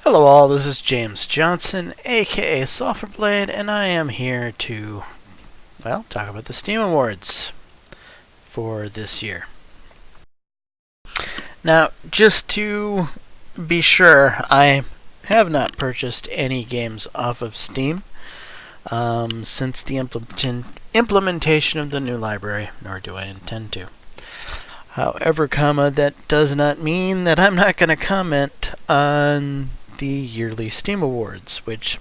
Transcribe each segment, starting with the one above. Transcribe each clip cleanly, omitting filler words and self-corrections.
Hello all, this is James Johnson, aka Sulfurblade, and I am here to, talk about the Steam Awards for this year. Now, just to be sure, I have not purchased any games off of Steam since the implementation of the new library, nor do I intend to. However, that does not mean that I'm not going to comment on the yearly Steam Awards, which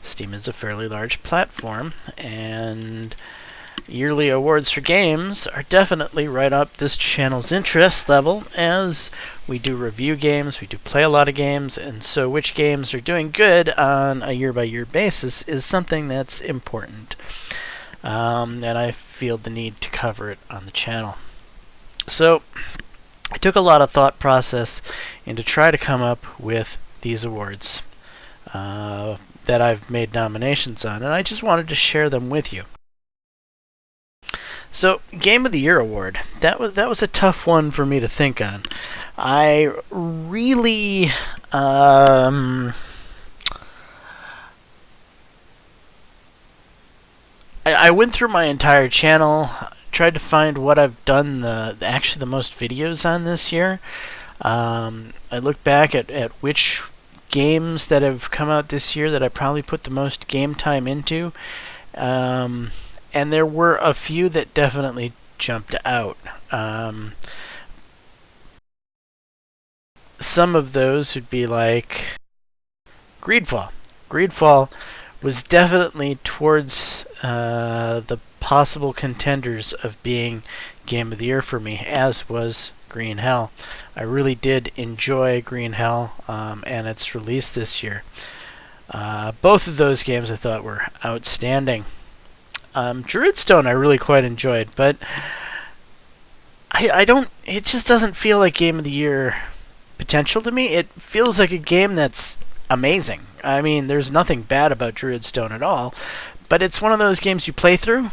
Steam is a fairly large platform, and yearly awards for games are definitely right up this channel's interest level, as we do review games, we do play a lot of games, and so which games are doing good on a year-by-year basis is something that's important, and I feel the need to cover it on the channel. So I took a lot of thought process into try to come up with these awards that I've made nominations on, and I just wanted to share them with you. So, Game of the Year award, that was a tough one for me to think on. I really I went through my entire channel, tried to find what I've done actually the most videos on this year. I looked back at which games that have come out this year that I probably put the most game time into, and there were a few that definitely jumped out. Some of those would be like Greedfall. Greedfall was definitely towards the possible contenders of being Game of the Year for me, as was Green Hell. I really did enjoy Green Hell and its release this year. Both of those games I thought were outstanding. Druidstone I really quite enjoyed, but it just doesn't feel like Game of the Year potential to me. It feels like a game that's amazing. I mean, there's nothing bad about Druidstone at all, but it's one of those games you play through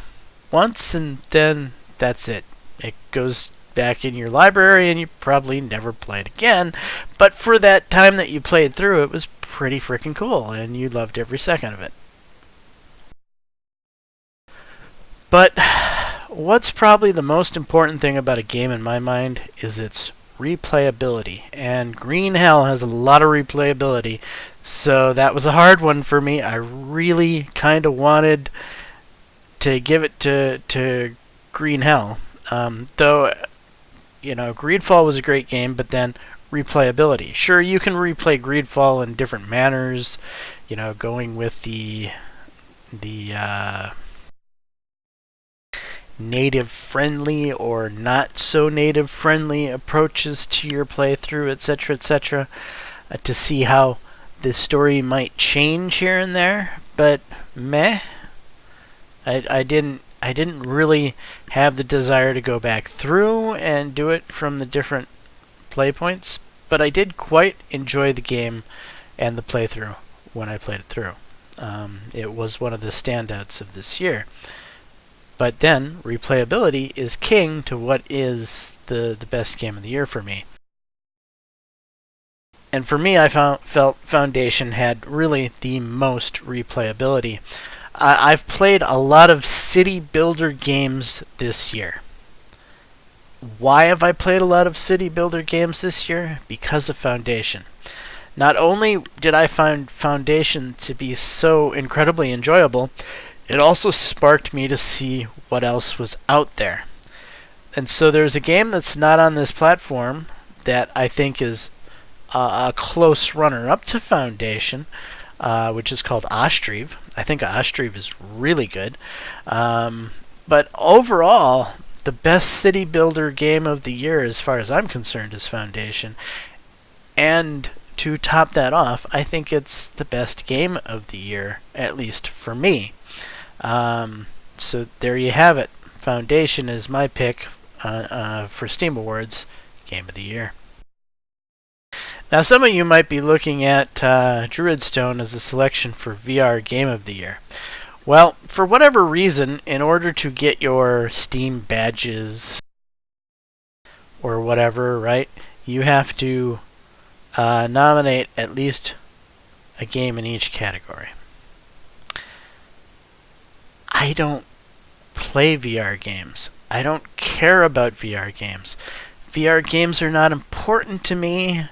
once and then that's it. It goes back in your library and you probably never play it again, but for that time that you played through, it was pretty freaking cool and you loved every second of it. But what's probably the most important thing about a game in my mind is its replayability, and Green Hell has a lot of replayability, so that was a hard one for me. I really kind of wanted to give it to Green Hell, though, Greedfall was a great game, but then replayability. Sure, you can replay Greedfall in different manners, going with the native-friendly or not-so-native-friendly approaches to your playthrough, etc., to see how the story might change here and there. But meh, I didn't really have the desire to go back through and do it from the different play points. But I did quite enjoy the game and the playthrough when I played it through. It was one of the standouts of this year. But then, replayability is king to what is the best game of the year for me. And for me, I felt Foundation had really the most replayability. I've played a lot of city builder games this year. Why have I played a lot of city builder games this year? Because of Foundation. Not only did I find Foundation to be so incredibly enjoyable, it also sparked me to see what else was out there. And so there's a game that's not on this platform that I think is a close runner-up to Foundation, which is called Ostriv. I think Ostriv is really good. But overall, the best city builder game of the year, as far as I'm concerned, is Foundation. And to top that off, I think it's the best game of the year, at least for me. So there you have it. Foundation is my pick for Steam Awards Game of the Year. Now, some of you might be looking at Druidstone as a selection for VR Game of the Year. Well, for whatever reason, in order to get your Steam badges or whatever, right, you have to nominate at least a game in each category. I don't play VR games. I don't care about VR games. VR games are not important to me.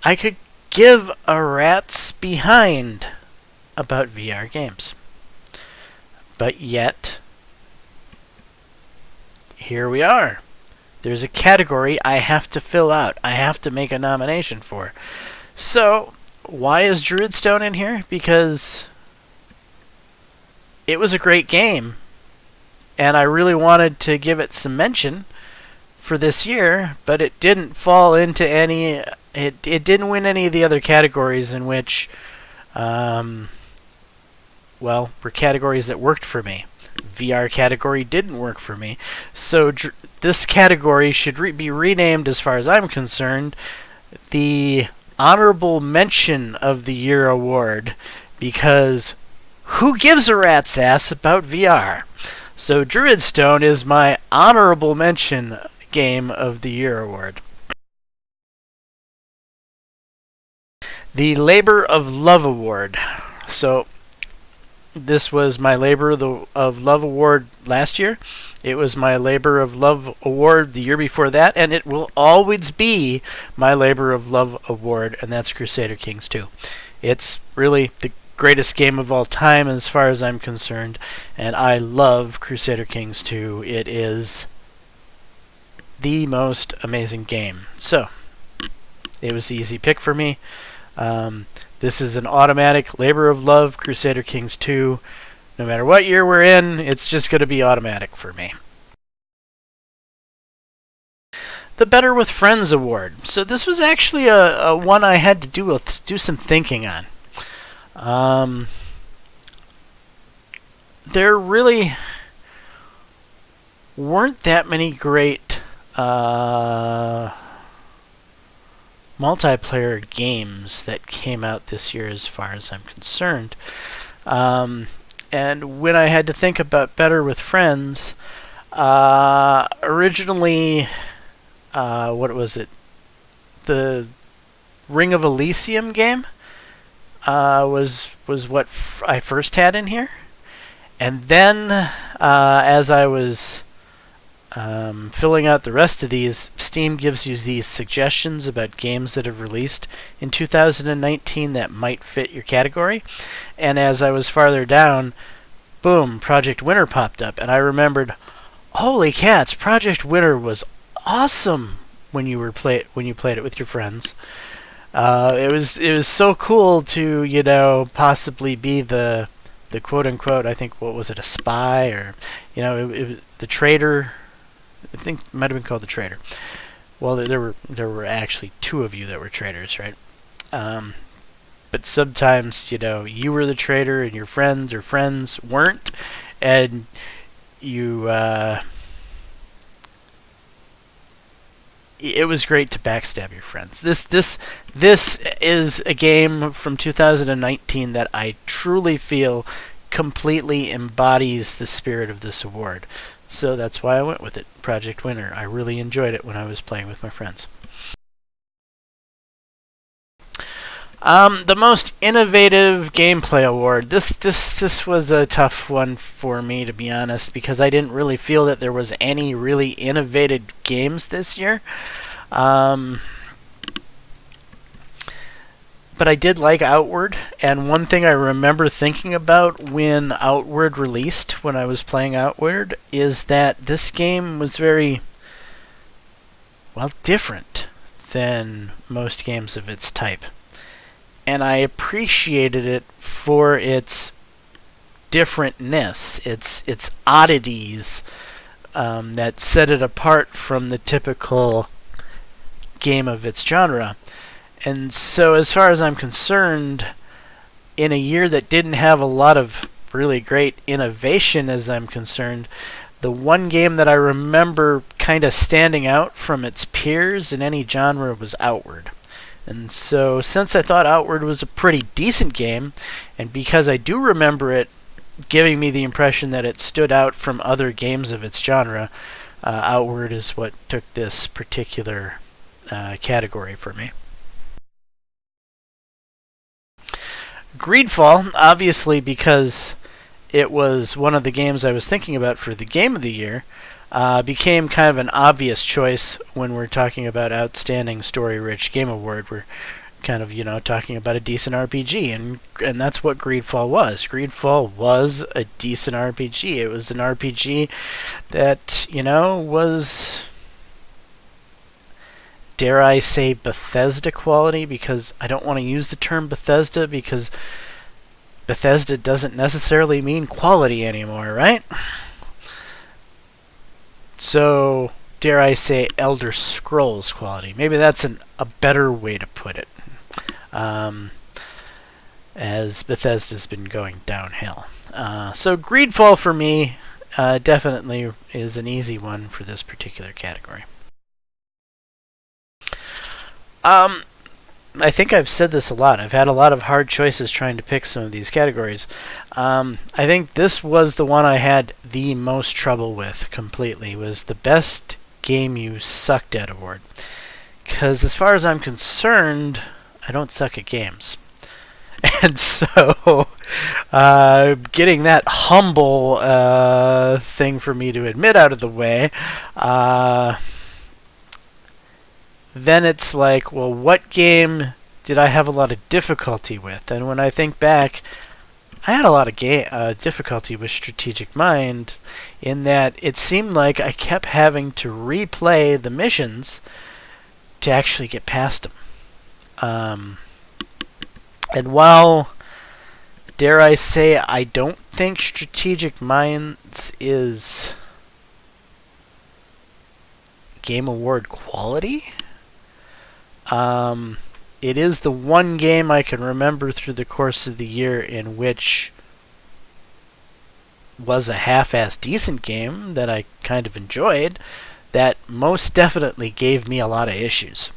I could give a rat's behind about VR games. But yet, here we are. There's a category I have to fill out. I have to make a nomination for. So, why is Druidstone in here? Because it was a great game, and I really wanted to give it some mention for this year, but it didn't fall into any... It didn't win any of the other categories in which, were categories that worked for me. VR category didn't work for me. So this category should be renamed, as far as I'm concerned, the Honorable Mention of the Year Award, because who gives a rat's ass about VR? So Druidstone is my Honorable Mention Game of the Year Award. The Labor of Love Award. So this was my Labor of Love Award last year. It was my Labor of Love Award the year before that, and it will always be my Labor of Love Award, and that's Crusader Kings 2. It's really the greatest game of all time as far as I'm concerned, and I love Crusader Kings 2. It is the most amazing game. So, it was the easy pick for me. This is an automatic Labor of Love, Crusader Kings 2. No matter what year we're in, it's just going to be automatic for me. The Better with Friends Award. So this was actually a one I had to do some thinking on. There really weren't that many great multiplayer games that came out this year as far as I'm concerned. And when I had to think about Better with Friends, originally, what was it? The Ring of Elysium game was what I first had in here. And then, as I was filling out the rest of these, Steam gives you these suggestions about games that have released in 2019 that might fit your category. And as I was farther down, boom, Project Winter popped up, and I remembered, holy cats, Project Winter was awesome when you played it with your friends. It was so cool to possibly be the quote unquote, I think, what was it, a spy, or the traitor. I think it might have been called the traitor. Well, there were actually two of you that were traitors, right? But sometimes, you were the traitor and your friends or friends weren't, and you... it was great to backstab your friends. This is a game from 2019 that I truly feel completely embodies the spirit of this award. So that's why I went with it, Project Winter. I really enjoyed it when I was playing with my friends. The Most Innovative Gameplay Award. This was a tough one for me, to be honest, because I didn't really feel that there was any really innovative games this year. But I did like Outward, and one thing I remember thinking about when Outward released, when I was playing Outward, is that this game was very, different than most games of its type. And I appreciated it for its differentness, its oddities that set it apart from the typical game of its genre. And so as far as I'm concerned, in a year that didn't have a lot of really great innovation as I'm concerned, the one game that I remember kind of standing out from its peers in any genre was Outward. And so since I thought Outward was a pretty decent game, and because I do remember it giving me the impression that it stood out from other games of its genre, Outward is what took this particular category for me. Greedfall, obviously, because it was one of the games I was thinking about for the Game of the Year, became kind of an obvious choice when we're talking about Outstanding Story-Rich Game Award. We're kind of, talking about a decent RPG, and that's what Greedfall was. Greedfall was a decent RPG. It was an RPG that, was, dare I say, Bethesda quality, because I don't want to use the term Bethesda because Bethesda doesn't necessarily mean quality anymore, right? So, dare I say, Elder Scrolls quality. Maybe that's a better way to put it, as Bethesda's been going downhill. So, Greedfall for me definitely is an easy one for this particular category. I think I've said this a lot. I've had a lot of hard choices trying to pick some of these categories. I think this was the one I had the most trouble with completely, was the Best Game You Sucked At award. Because as far as I'm concerned, I don't suck at games. And so, getting that humble thing for me to admit out of the way, then it's like, well, what game did I have a lot of difficulty with? And when I think back, I had a lot of difficulty with Strategic Mind, in that it seemed like I kept having to replay the missions to actually get past them. And while, dare I say, I don't think Strategic Minds is Game Award quality, it is the one game I can remember through the course of the year in which was a half-assed decent game that I kind of enjoyed, that most definitely gave me a lot of issues.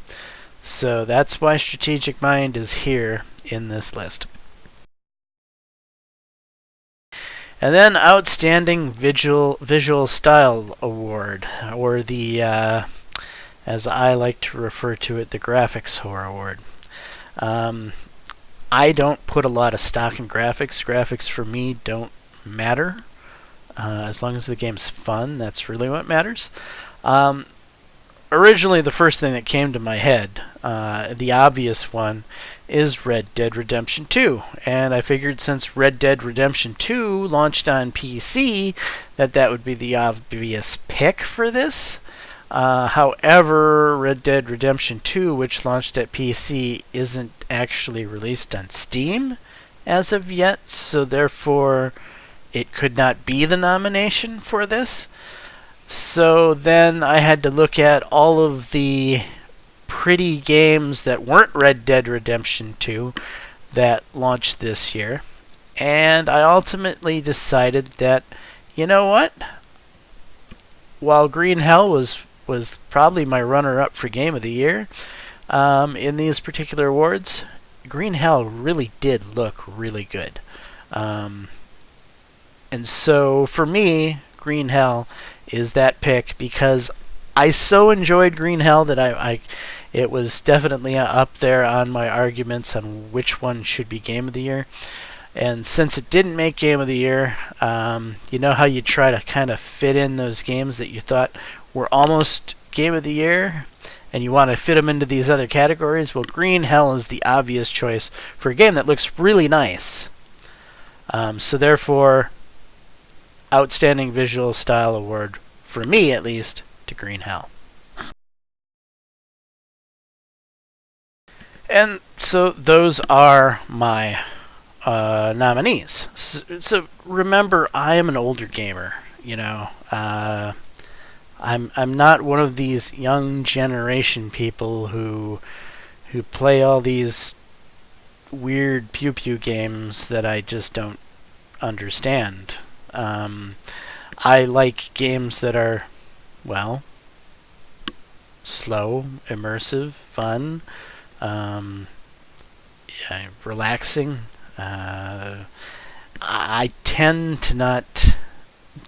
So that's why Strategic Mind is here in this list. And then Outstanding Visual Style Award, or the as I like to refer to it, the Graphics Horror Award. I don't put a lot of stock in graphics. Graphics for me don't matter. As long as the game's fun, that's really what matters. Originally, the first thing that came to my head, the obvious one, is Red Dead Redemption 2. And I figured since Red Dead Redemption 2 launched on PC, that would be the obvious pick for this. However, Red Dead Redemption 2, which launched at PC, isn't actually released on Steam as of yet, so therefore it could not be the nomination for this. So then I had to look at all of the pretty games that weren't Red Dead Redemption 2 that launched this year, and I ultimately decided that, you know what? While Green Hell was probably my runner-up for Game of the Year in these particular awards, Green Hell really did look really good. And so for me, Green Hell is that pick because I so enjoyed Green Hell that it was definitely up there on my arguments on which one should be Game of the Year. And since it didn't make Game of the Year, you know how you try to kind of fit in those games that you thought were almost Game of the Year, and you want to fit them into these other categories? Well, Green Hell is the obvious choice for a game that looks really nice. So therefore, Outstanding Visual Style Award, for me at least, to Green Hell. And so those are my nominees. So remember, I am an older gamer. I'm not one of these young generation people who play all these weird pew-pew games that I just don't understand. I like games that are, well, slow, immersive, fun, relaxing. I tend to not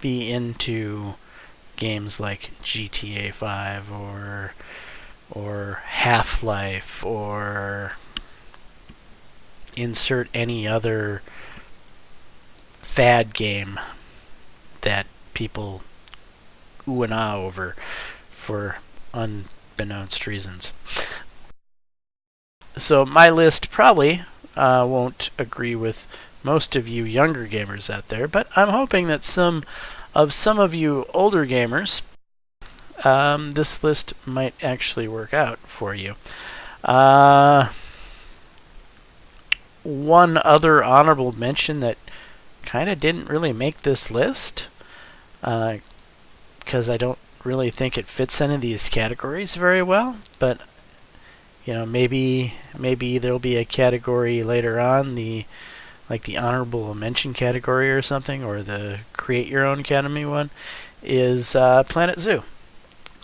be into games like GTA 5 or Half-Life or insert any other fad game that people ooh and ah over for unbeknownst reasons. So my list probably won't agree with most of you younger gamers out there, but I'm hoping that some of you older gamers, this list might actually work out for you. One other honorable mention that kind of didn't really make this list, because I don't really think it fits any of these categories very well, but maybe there'll be a category later on, like the honorable mention category or something, or the create your own academy one, is Planet Zoo.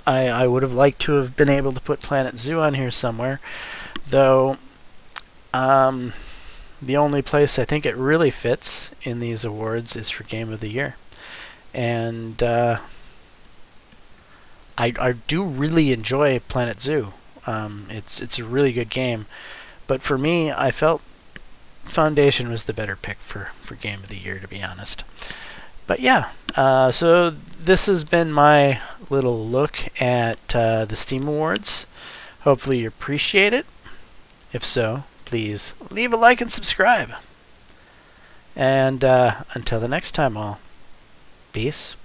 I would have liked to have been able to put Planet Zoo on here somewhere, though the only place I think it really fits in these awards is for Game of the Year. And I do really enjoy Planet Zoo. It's a really good game, but for me, I felt Foundation was the better pick for Game of the Year, to be honest. But yeah, so this has been my little look at the Steam Awards. Hopefully you appreciate it. If so, please leave a like and subscribe. And until the next time, all, peace.